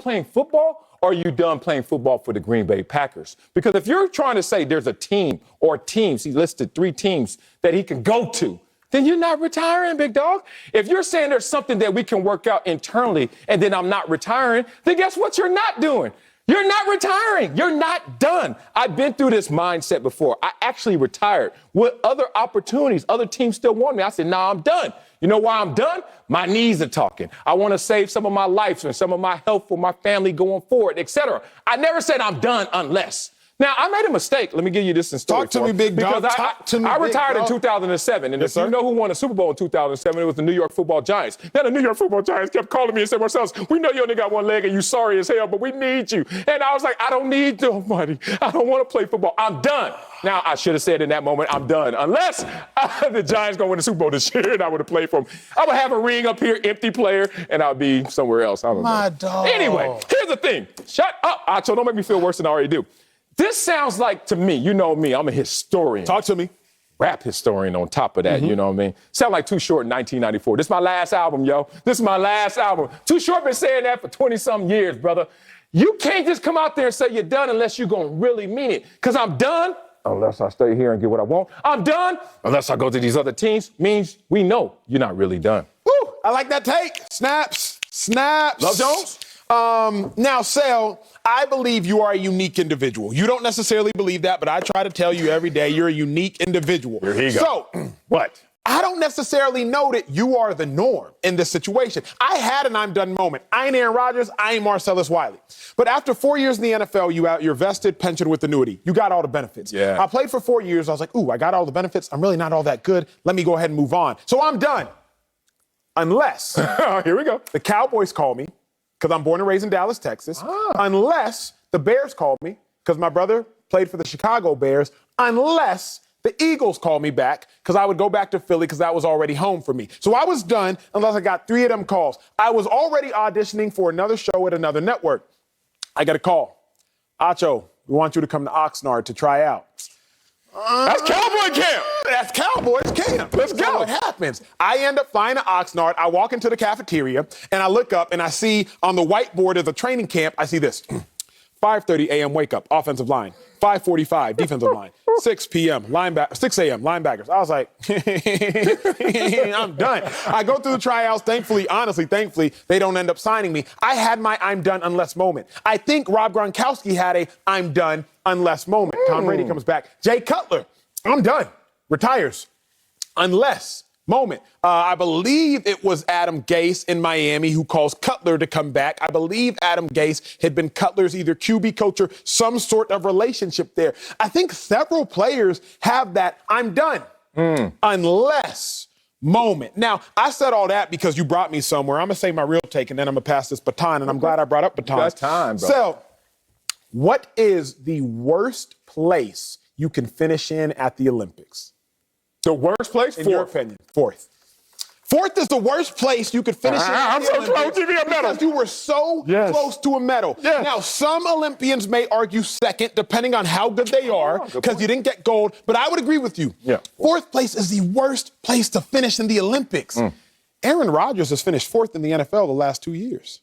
playing football or are you done playing football for the Green Bay Packers? Because if you're trying to say there's a team or teams, he listed 3 teams that he can go to, then you're not retiring, big dog. If you're saying there's something that we can work out internally and then I'm not retiring, then guess what you're not doing? You're not retiring. You're not done. I've been through this mindset before. I actually retired with other opportunities. Other teams still want me. I said, I'm done. You know why I'm done? My knees are talking. I want to save some of my life and some of my health for my family going forward, etc. I never said I'm done unless. Now, I made a mistake. Let me give you this in story. Talk to me, big dog. I retired in 2007, and if you know who won the Super Bowl in 2007, it was the New York Football Giants. Now, the New York Football Giants kept calling me and said, Marcellus, we know you only got one leg and you sorry as hell, but we need you. And I was like, I don't need nobody. I don't want to play football. I'm done. Now, I should have said in that moment, I'm done. Unless the Giants going to win the Super Bowl this year and I would have played for them. I would have a ring up here, empty player, and I'll be somewhere else. I don't know. My dog. Anyway, here's the thing. Shut up, Acho. Don't make me feel worse than I already do. This sounds like, to me, you know me, I'm a historian. Talk to me. Rap historian on top of that, you know what I mean? Sound like Too Short in 1994. This is my last album, yo. This is my last album. Too Short been saying that for 20-something years, brother. You can't just come out there and say you're done unless you're going to really mean it. Because I'm done unless I stay here and get what I want. I'm done unless I go to these other teams. Means we know you're not really done. Woo! I like that take. Snaps. Love Jones? Now, Sel, I believe you are a unique individual. You don't necessarily believe that, but I try to tell you every day you're a unique individual. Here he goes. So, what? I don't necessarily know that you are the norm in this situation. I had an I'm done moment. I ain't Aaron Rodgers. I ain't Marcellus Wiley. But after 4 years in the NFL, you're vested pension with annuity. You got all the benefits. Yeah. I played for 4 years. I was like, I got all the benefits. I'm really not all that good. Let me go ahead and move on. So I'm done. Unless here we go. The Cowboys call me, because I'm born and raised in Dallas, Texas. Unless the Bears call me, because my brother played for the Chicago Bears. Unless the Eagles call me back, because I would go back to Philly because that was already home for me. So I was done unless I got 3 of them calls. I was already auditioning for another show at another network. I got a call. Acho, we want you to come to Oxnard to try out. That's Cowboy camp. That's Cowboys camp. Let's go. So what happens? I end up flying to Oxnard. I walk into the cafeteria, and I look up, and I see on the whiteboard of the training camp, I see this. 5:30 a.m. wake up, offensive line. 5:45, defensive line. 6 p.m., 6 a.m., linebackers. I was like, I'm done. I go through the tryouts. Thankfully, they don't end up signing me. I had my I'm done unless moment. I think Rob Gronkowski had a I'm done unless moment. Tom Brady comes back. Jay Cutler, I'm done. Retires. Unless moment. I believe it was Adam Gase in Miami who calls Cutler to come back. I believe Adam Gase had been Cutler's either QB coach or some sort of relationship there. I think several players have that I'm done unless moment. Now, I said all that because you brought me somewhere. I'm going to say my real take, and then I'm going to pass this baton, and I'm glad I brought up batons. That's time, bro. So, what is the worst place you can finish in at the Olympics? The worst place? In your opinion, fourth. Fourth is the worst place you could finish in. I'm so close. Give me a medal. Because you were so close to a medal. Yes. Now, some Olympians may argue second, depending on how good they are, because you didn't get gold. But I would agree with you. Yeah. Fourth place is the worst place to finish in the Olympics. Aaron Rodgers has finished fourth in the NFL the last 2 years.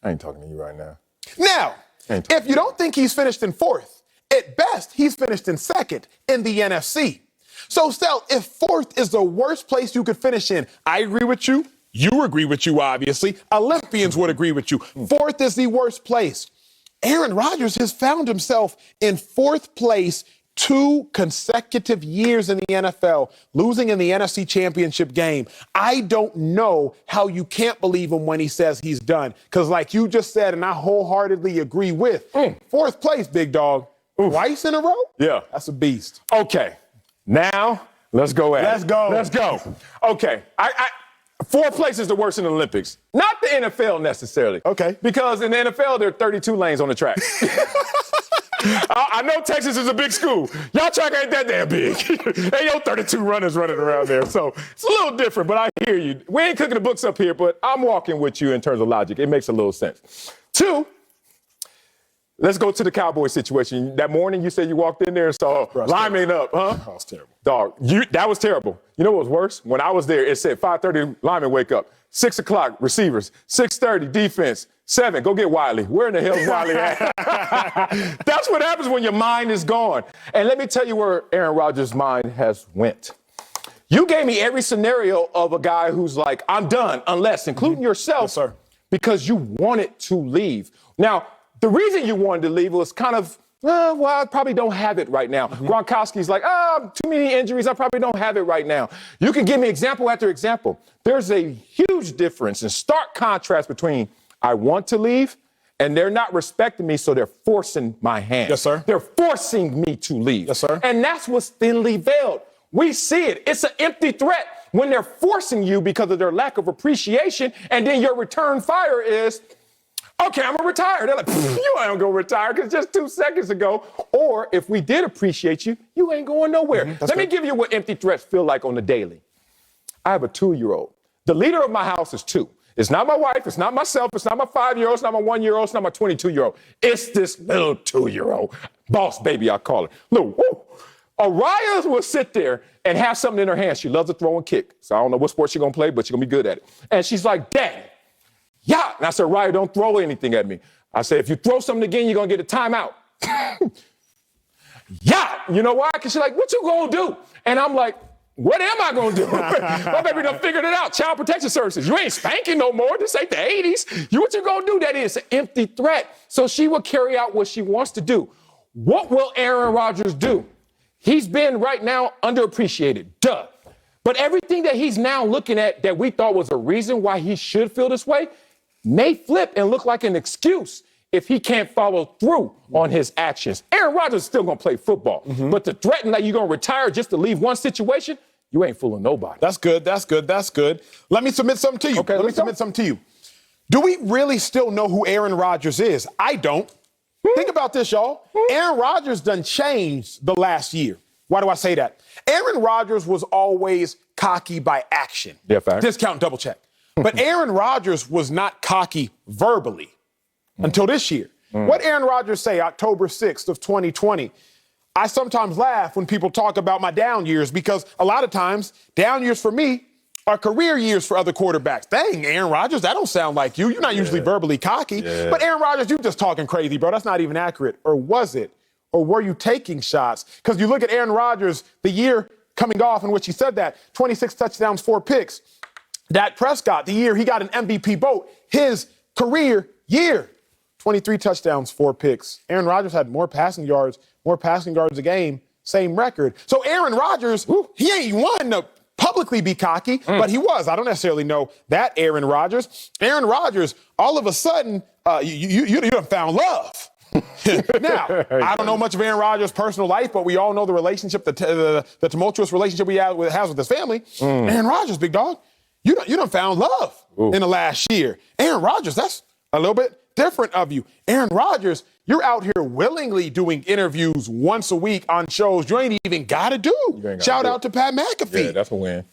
I ain't talking to you right now. Now, if you don't think he's finished in fourth, at best, he's finished in second in the NFC. So, Sel, if fourth is the worst place you could finish in, I agree with you. You agree with you, obviously. Olympians would agree with you. Fourth is the worst place. Aaron Rodgers has found himself in fourth place 2 consecutive years in the NFL, losing in the NFC Championship game. I don't know how you can't believe him when he says he's done. Because like you just said, and I wholeheartedly agree with, fourth place, big dog. Twice in a row? Yeah. That's a beast. Okay. Now, let's go at it. Let's go. Okay. Fourth place is the worst in the Olympics. Not the NFL necessarily. Okay. Because in the NFL, there are 32 lanes on the track. I know Texas is a big school. Y'all track ain't that damn big. Ain't yo 32 runners running around there. So it's a little different, but I hear you. We ain't cooking the books up here, but I'm walking with you in terms of logic. It makes a little sense. 2, let's go to the Cowboys situation. That morning you said you walked in there and saw lineman up, huh? That was terrible. Dog, that was terrible. You know what was worse? When I was there, it said 5:30 linemen wake up. 6 o'clock receivers. 6:30 defense. 7, go get Wiley. Where in the hell is Wiley at? That's what happens when your mind is gone. And let me tell you where Aaron Rodgers' mind has went. You gave me every scenario of a guy who's like, I'm done, unless, including yourself, Yes, sir. because you wanted to leave. Now, the reason you wanted to leave was kind of, well, I probably don't have it right now. Gronkowski's like, too many injuries. I probably don't have it right now. You can give me example after example. There's a huge difference and stark contrast between I want to leave and they're not respecting me, so they're forcing my hand. Yes, sir. They're forcing me to leave. Yes, sir. And that's what's thinly veiled. We see it. It's an empty threat when they're forcing you because of their lack of appreciation, and then your return fire is, okay, I'm going to retire. They're like, you ain't going to retire because just 2 seconds ago. Or if we did appreciate you, you ain't going nowhere. Let me give you what empty threats feel like on the daily. I have a 2-year-old. The leader of my house is 2. It's not my wife. It's not myself. It's not my 5-year-old. It's not my 1-year-old. It's not my 22-year-old. It's this little 2-year-old. Boss baby, I call her. Little, woo. Araya will sit there and have something in her hand. She loves to throw and kick. So I don't know what sport she's going to play, but she's going to be good at it. And she's like, Daddy, yeah. And I said, Araya, don't throw anything at me. I said, if you throw something again, you're going to get a timeout. Yeah. You know why? Because she's like, what you going to do? And I'm like, what am I going to do? My baby done figured it out. Child Protection Services. You ain't spanking no more. This ain't the 80s. What you going to do? That is an empty threat. So she will carry out what she wants to do. What will Aaron Rodgers do? He's been right now underappreciated. Duh. But everything that he's now looking at that we thought was a reason why he should feel this way may flip and look like an excuse if he can't follow through on his actions. Aaron Rodgers is still going to play football. But to threaten that you're going to retire just to leave one situation, you ain't fooling nobody. That's good. That's good. That's good. Let me submit something to you. Okay, Let me submit something to you. Do we really still know who Aaron Rodgers is? I don't. Think about this, y'all. Aaron Rodgers done changed the last year. Why do I say that? Aaron Rodgers was always cocky by action. Yeah, fact. Discount, double check. But Aaron Rodgers was not cocky verbally until this year. What Aaron Rodgers say October 6th of 2020? I sometimes laugh when people talk about my down years because a lot of times down years for me are career years for other quarterbacks. Dang, Aaron Rodgers, that don't sound like you. You're not usually verbally cocky. But Aaron Rodgers, you just talking crazy, bro. That's not even accurate. Or was it? Or were you taking shots? Because you look at Aaron Rodgers, the year coming off in which he said that, 26 touchdowns, 4 picks. Dak Prescott, the year he got an MVP vote, his career year, 23 touchdowns, 4 picks. Aaron Rodgers had more passing yards a game, same record. So Aaron Rodgers, he ain't one to publicly be cocky, but he was. I don't necessarily know that Aaron Rodgers. Aaron Rodgers, all of a sudden, you done found love. Now, I don't know much of Aaron Rodgers' personal life, but we all know the relationship, the tumultuous relationship he has with his family. Aaron Rodgers, big dog, you done found love in the last year. Aaron Rodgers, that's a little bit different of you. Aaron Rodgers, you're out here willingly doing interviews once a week on shows you ain't even got to do. Shout out to Pat McAfee. Yeah, that's a win.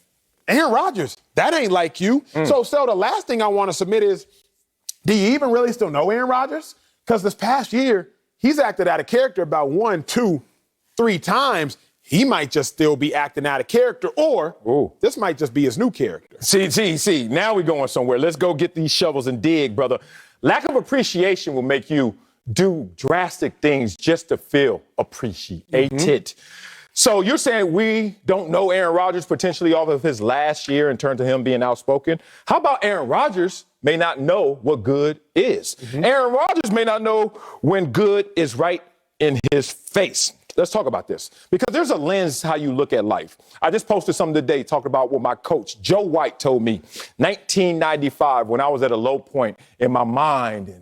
Aaron Rodgers, that ain't like you. So the last thing I want to submit is, do you even really still know Aaron Rodgers? Because this past year, he's acted out of character about 1, 2, 3 times. He might just still be acting out of character, or this might just be his new character. See, now we're going somewhere. Let's go get these shovels and dig, brother. Lack of appreciation will make you do drastic things just to feel appreciated. So you're saying we don't know Aaron Rodgers potentially off of his last year in terms of him being outspoken? How about Aaron Rodgers may not know what good is? Aaron Rodgers may not know when good is right in his face. Let's talk about this because there's a lens how you look at life. I just posted something today talking about what my coach, Joe White, told me 1995 when I was at a low point in my mind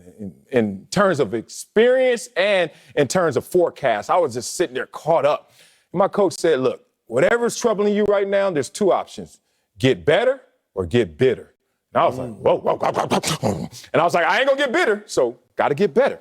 in terms of experience and in terms of forecast. I was just sitting there caught up. And my coach said, look, whatever's troubling you right now, there's 2 options. Get better or get bitter. And I was like, whoa. And I was like, I ain't going to get bitter, so got to get better.